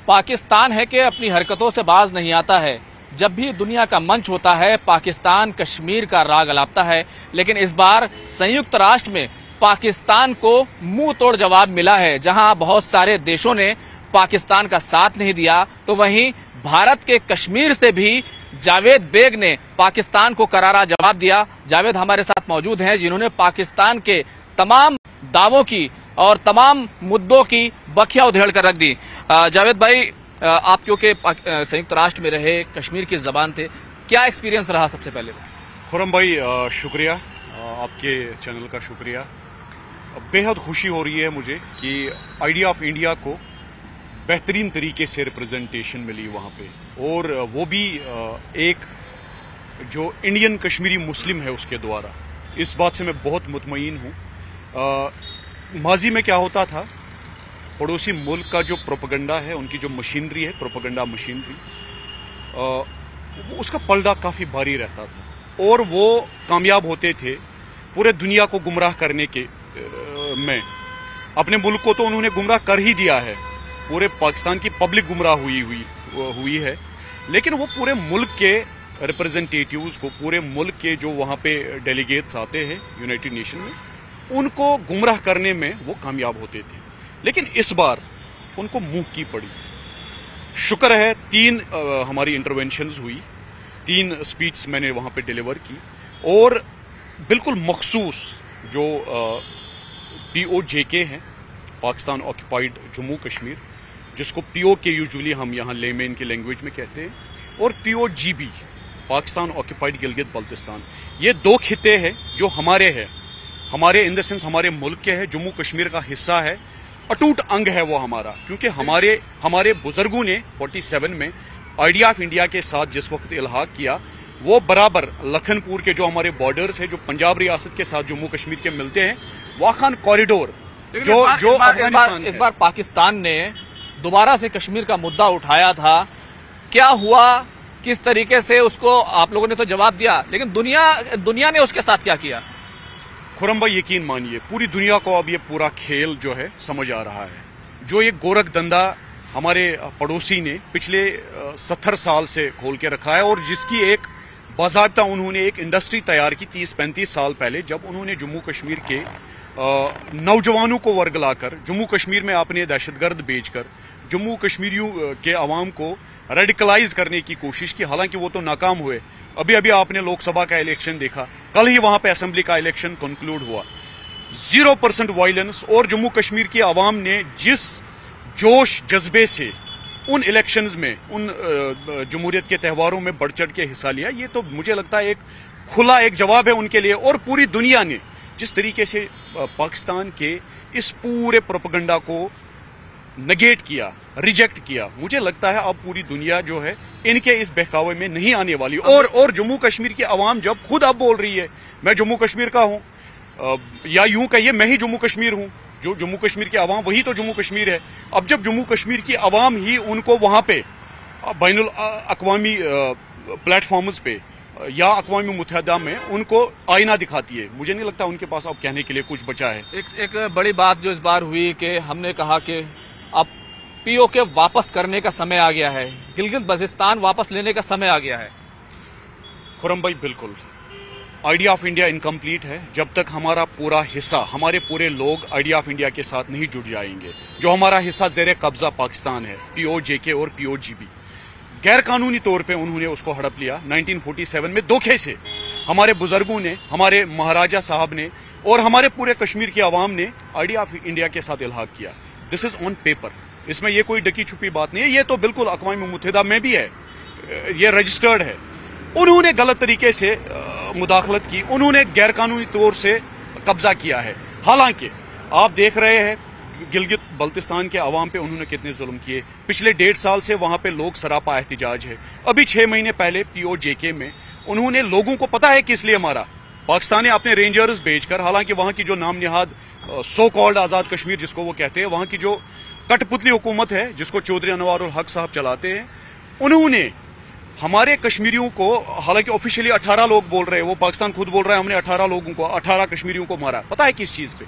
पाकिस्तान है कि अपनी हरकतों से बाज नहीं आता है। जब भी दुनिया का मंच होता है पाकिस्तान कश्मीर का राग अलापता है, लेकिन इस बार संयुक्त राष्ट्र में पाकिस्तान को मुंह तोड़ जवाब मिला है। जहां बहुत सारे देशों ने पाकिस्तान का साथ नहीं दिया, तो वहीं भारत के कश्मीर से भी जावेद बेग ने पाकिस्तान को करारा जवाब दिया। जावेद हमारे साथ मौजूद हैं, जिन्होंने पाकिस्तान के तमाम दावों की और तमाम मुद्दों की बखिया उधेड़ कर रख दी। जावेद भाई, आप क्योंकि संयुक्त राष्ट्र में रहे, कश्मीर की जबान थे, क्या एक्सपीरियंस रहा? सबसे पहले खुरम भाई शुक्रिया, आपके चैनल का शुक्रिया। बेहद खुशी हो रही है मुझे कि आइडिया ऑफ इंडिया को बेहतरीन तरीके से रिप्रेजेंटेशन मिली वहाँ पे, और वो भी एक जो इंडियन कश्मीरी मुस्लिम है उसके द्वारा। इस बात से मैं बहुत मुतमईन हूँ। माजी में क्या होता था, पड़ोसी मुल्क का जो प्रोपेगेंडा है, उनकी जो मशीनरी है, प्रोपेगेंडा मशीनरी, उसका पलड़ा काफ़ी भारी रहता था और वो कामयाब होते थे पूरे दुनिया को गुमराह करने के में। अपने मुल्क को तो उन्होंने गुमराह कर ही दिया है, पूरे पाकिस्तान की पब्लिक गुमराह हुई है, लेकिन वो पूरे मुल्क के रिप्रेजेंटेटिव्स को, पूरे मुल्क के जो वहाँ पे डेलीगेट्स आते हैं यूनाइटेड नेशन में, उनको गुमराह करने में वो कामयाब होते थे। लेकिन इस बार उनको मुंह की पड़ी। शुक्र है 3 हमारी इंटरवेंशंस हुई, 3 स्पीच मैंने वहाँ पे डिलीवर की, और बिल्कुल मखसूस जो POJK हैं, पाकिस्तान ऑक्यूपाइड जम्मू कश्मीर, जिसको POK यूजुअली हम यहाँ लेमेन की लैंग्वेज में कहते हैं, और POGB पाकिस्तान ऑक्यूपाइड गिलगित बल्तिस्तान। ये 2 खिते हैं जो हमारे हैं, हमारे इन द सेंस हमारे मुल्क के हैं, जम्मू कश्मीर का हिस्सा है, अटूट अंग है वो हमारा। क्योंकि हमारे बुजुर्गों ने 47 में आइडिया ऑफ इंडिया के साथ जिस वक्त इल्हाक किया, वो बराबर लखनपुर के जो हमारे बॉर्डर्स है, जो पंजाब रियासत के साथ जम्मू कश्मीर के मिलते हैं, वाखान कॉरिडोर जो अफगानिस्तान। इस बार पाकिस्तान ने दोबारा से कश्मीर का मुद्दा उठाया था, क्या हुआ, किस तरीके से उसको आप लोगों ने तो जवाब दिया, लेकिन दुनिया ने उसके साथ क्या किया? खुरम भाई यकीन मानिए, पूरी दुनिया को अब ये पूरा खेल जो है समझ आ रहा है। जो ये गोरख धंधा हमारे पड़ोसी ने पिछले 70 साल से खोल के रखा है, और जिसकी एक बाज़ाब्ता उन्होंने एक इंडस्ट्री तैयार की 30-35 साल पहले, जब उन्होंने जम्मू कश्मीर के नौजवानों को वर्गलाकर जम्मू कश्मीर में अपने दहशतगर्द भेजकर जम्मू कश्मीरियों के अवाम को रेडिकलाइज करने की कोशिश की। हालांकि वो तो नाकाम हुए। अभी आपने लोकसभा का इलेक्शन देखा, कल ही वहां पे असेंबली का इलेक्शन कंक्लूड हुआ, 0% वायलेंस, और जम्मू कश्मीर की आवाम ने जिस जोश जज्बे से उन इलेक्शंस में, उन जमहूरियत के त्योहारों में बढ़ चढ़ के हिस्सा लिया, ये तो मुझे लगता है एक खुला एक जवाब है उनके लिए। और पूरी दुनिया ने जिस तरीके से पाकिस्तान के इस पूरे प्रोपेगेंडा को नेगेट किया, रिजेक्ट किया, मुझे लगता है अब पूरी दुनिया जो है इनके इस बहकावे में नहीं आने वाली। और जम्मू कश्मीर की आवाम जब खुद अब बोल रही है, मैं जम्मू कश्मीर का हूं, या यूं कहिए मैं ही जम्मू कश्मीर हूं, जो जम्मू कश्मीर की आवाम वही तो जम्मू कश्मीर है। अब जब जम्मू कश्मीर की आवाम ही उनको वहां पे बैनुल अक़वामी प्लेटफॉर्म्स पे या अक़वामी मुत्तहिदा में उनको आईना दिखाती है, मुझे नहीं लगता उनके पास अब कहने के लिए कुछ बचा है। एक बड़ी बात जो इस बार हुई कि हमने कहा कि अब POK वापस करने का समय आ गया है, गिलगित बल्तिस्तान वापस लेने का समय आ गया है। खुरम भाई बिल्कुल, आइडिया ऑफ इंडिया इनकम्प्लीट है जब तक हमारा पूरा हिस्सा, हमारे पूरे लोग आइडिया ऑफ इंडिया के साथ नहीं जुड़ जाएंगे। जो हमारा हिस्सा ज़ेरे कब्जा पाकिस्तान है, POJK और POGB, गैर कानूनी तौर पे उन्होंने उसको हड़प लिया 1947 में धोखे से। हमारे बुजुर्गों ने, हमारे महाराजा साहब ने और हमारे पूरे कश्मीर की आवाम ने आइडिया ऑफ इंडिया के साथ इल्हाक किया। दिस इज ऑन पेपर, इसमें ये कोई डकी छुपी बात नहीं है, ये तो बिल्कुल अक़वाम मुत्तहिदा में भी है, ये रजिस्टर्ड है। उन्होंने गलत तरीके से मुदाखलत की, उन्होंने गैर कानूनी तौर से कब्जा किया है। हालांकि आप देख रहे हैं गिलगित बल्तिस्तान के अवाम पे उन्होंने कितने जुल्म किए। पिछले 1.5 साल से वहां पे लोग सरापा एहतिजाज है। अभी 6 महीने पहले POJK में उन्होंने लोगों को पता है किस लिए मारा, पाकिस्तान ने अपने रेंजर्स भेजकर, हालांकि वहां की जो नाम निहाद सो कॉल्ड आज़ाद कश्मीर जिसको वो कहते हैं, वहां की जो कठपुतली हुकूमत है जिसको चौधरी अनवारुल हक साहब चलाते हैं, उन्होंने हमारे कश्मीरियों को, हालांकि ऑफिशियली 18 लोग बोल रहे हैं, वो पाकिस्तान खुद बोल रहा है हमने 18 लोगों को, 18 कश्मीरियों को मारा। पता है किस चीज पे?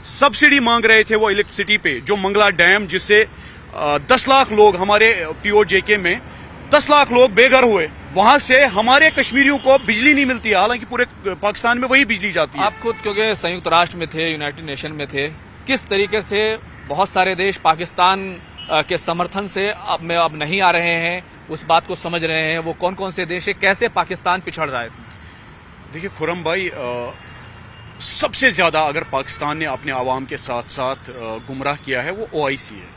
सब्सिडी मांग रहे थे वो इलेक्ट्रिसिटी पे, जो मंगला डैम जिससे 10 लाख लोग हमारे POJK में 10 लाख लोग बेघर हुए, वहां से हमारे कश्मीरियों को बिजली नहीं मिलती है, हालांकि पूरे पाकिस्तान में वही बिजली जाती है। आप खुद क्योंकि संयुक्त राष्ट्र में थे, यूनाइटेड नेशन में थे, किस तरीके से बहुत सारे देश पाकिस्तान के समर्थन से अब नहीं आ रहे हैं, उस बात को समझ रहे हैं, वो कौन कौन से देश है, कैसे पाकिस्तान पिछड़ रहा है इसमें? देखिए खुर्रम भाई, सबसे ज्यादा अगर पाकिस्तान ने अपने आवाम के साथ साथ गुमराह किया है वो OIC है।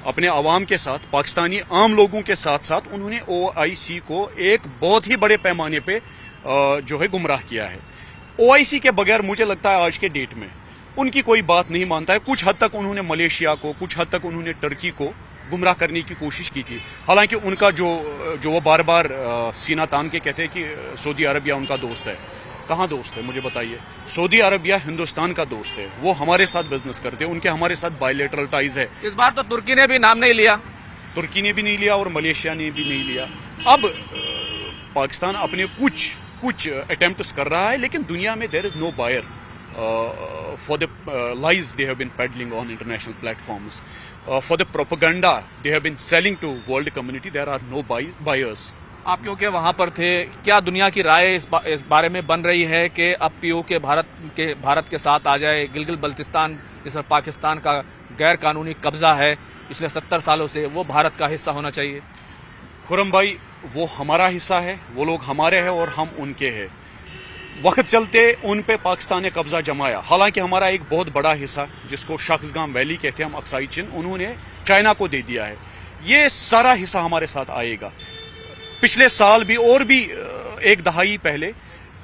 अपने आवाम के साथ, पाकिस्तानी आम लोगों के साथ साथ उन्होंने OIC को एक बहुत ही बड़े पैमाने पे जो है गुमराह किया है। OIC के बगैर मुझे लगता है आज के डेट में उनकी कोई बात नहीं मानता है। कुछ हद तक उन्होंने मलेशिया को, कुछ हद तक उन्होंने टर्की को गुमराह करने की कोशिश की थी। हालांकि उनका जो वो बार बार सीना तान के कहते हैं कि सऊदी अरबिया उनका दोस्त है। कहाँ दोस्त है मुझे बताइए? सऊदी अरबिया हिंदुस्तान का दोस्त है, वो हमारे साथ बिजनेस करते हैं, उनके हमारे साथ बायलैटरल टाइज है। इस बार तो तुर्की ने भी नाम नहीं लिया, तुर्की ने भी नहीं लिया और मलेशिया ने भी नहीं लिया। अब पाकिस्तान अपने कुछ अटेम्प्ट्स कर रहा है, लेकिन दुनिया में there is no buyer for the lies they have been peddling on international platforms, for the propaganda they have been selling to world community, there are no buyers. आप क्योंकि वहां पर थे, क्या दुनिया की राय इस बारे में बन रही है कि अब POK भारत के साथ आ जाए? गिलगित बल्तिस्तान जिस पर पाकिस्तान का गैर कानूनी कब्जा है पिछले 70 सालों से, वो भारत का हिस्सा होना चाहिए? खुर्रम भाई, वो हमारा हिस्सा है, वो लोग हमारे हैं और हम उनके हैं। वक्त चलते उन पे पाकिस्तान ने कब्जा जमाया। हालांकि हमारा एक बहुत बड़ा हिस्सा, जिसको शख्सगाम वैली कहते हैं हम, अक्साई चिन, उन्होंने चाइना को दे दिया है। ये सारा हिस्सा हमारे साथ आएगा। पिछले साल भी और भी एक दहाई पहले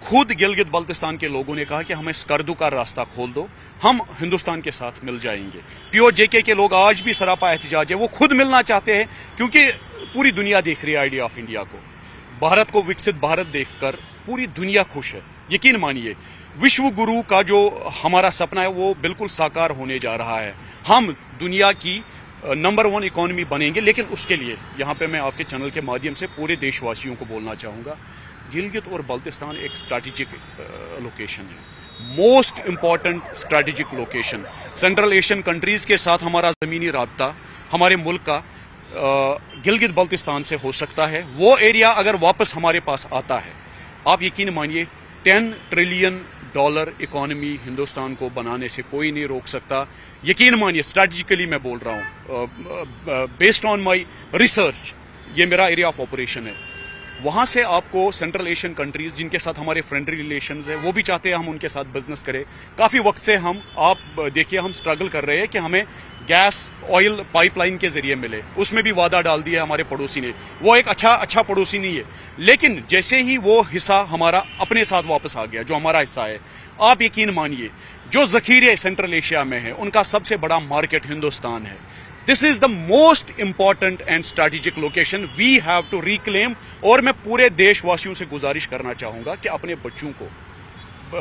खुद गिलगित बल्तिस्तान के लोगों ने कहा कि हमें स्कर्दू का रास्ता खोल दो, हम हिंदुस्तान के साथ मिल जाएंगे। POJK के लोग आज भी सरापा एहतजाज है, वो खुद मिलना चाहते हैं, क्योंकि पूरी दुनिया देख रही है आइडिया ऑफ इंडिया को। भारत को विकसित भारत देखकर पूरी दुनिया खुश है। यकीन मानिए, विश्व गुरु का जो हमारा सपना है वो बिल्कुल साकार होने जा रहा है। हम दुनिया की नंबर 1 इकोनॉमी बनेंगे, लेकिन उसके लिए यहाँ पे मैं आपके चैनल के माध्यम से पूरे देशवासियों को बोलना चाहूँगा, गिलगित और बल्तिस्तान एक स्ट्रैटेजिक लोकेशन है, most important strategic location. Central Asian countries के साथ हमारा ज़मीनी राब्ता हमारे मुल्क का गिलगित बल्तिस्तान से हो सकता है। वो एरिया अगर वापस हमारे पास आता है, आप यकीन मानिए $10 ट्रिलियन इकोनॉमी हिंदुस्तान को बनाने से कोई नहीं रोक सकता। यकीन मानिए, स्ट्रैटेजिकली मैं बोल रहा हूँ, बेस्ड ऑन माय रिसर्च, ये मेरा एरिया ऑफ ऑपरेशन है। वहाँ से आपको सेंट्रल एशियन कंट्रीज जिनके साथ हमारे फ्रेंडली रिलेशंस है, वो भी चाहते हैं हम उनके साथ बिजनेस करें। काफ़ी वक्त से हम, आप देखिए, हम स्ट्रगल कर रहे हैं कि हमें गैस ऑयल पाइपलाइन के जरिए मिले। उसमें भी वादा डाल दिया हमारे पड़ोसी ने। वो एक अच्छा पड़ोसी नहीं है, लेकिन जैसे ही वो हिस्सा हमारा अपने साथ वापस आ गया, जो हमारा हिस्सा है, आप यकीन मानिए जो जखीरे सेंट्रल एशिया में है उनका सबसे बड़ा मार्केट हिंदुस्तान है। This is the most important and strategic location we have to reclaim. और मैं पूरे देशवासियों से गुजारिश करना चाहूंगा कि अपने बच्चों को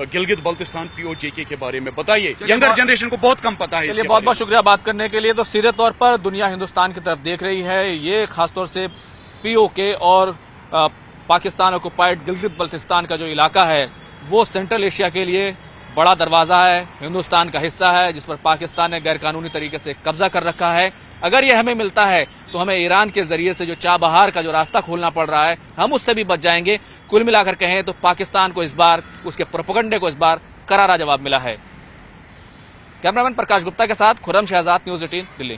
गिलगित बल्तिस्तान POJK के बारे में बताइए। यंगर जनरेशन को बहुत कम पता है। चलिए, बहुत बहुत शुक्रिया बात करने के लिए। तो सीधे तौर पर दुनिया हिंदुस्तान की तरफ देख रही है। ये खासतौर से POK और पाकिस्तान ऑक्युपाइड गिलगित बल्तिस्तान का जो इलाका है वो सेंट्रल एशिया के लिए बड़ा दरवाजा है, हिंदुस्तान का हिस्सा है, जिस पर पाकिस्तान ने गैरकानूनी तरीके से कब्जा कर रखा है। अगर ये हमें मिलता है तो हमें ईरान के जरिए से जो चाबहार का जो रास्ता खोलना पड़ रहा है, हम उससे भी बच जाएंगे। कुल मिलाकर कहें तो पाकिस्तान को इस बार, उसके प्रोपेगेंडे को इस बार करारा जवाब मिला है। कैमरामैन प्रकाश गुप्ता के साथ खुर्रम शहजाद, न्यूज़ 18 दिल्ली।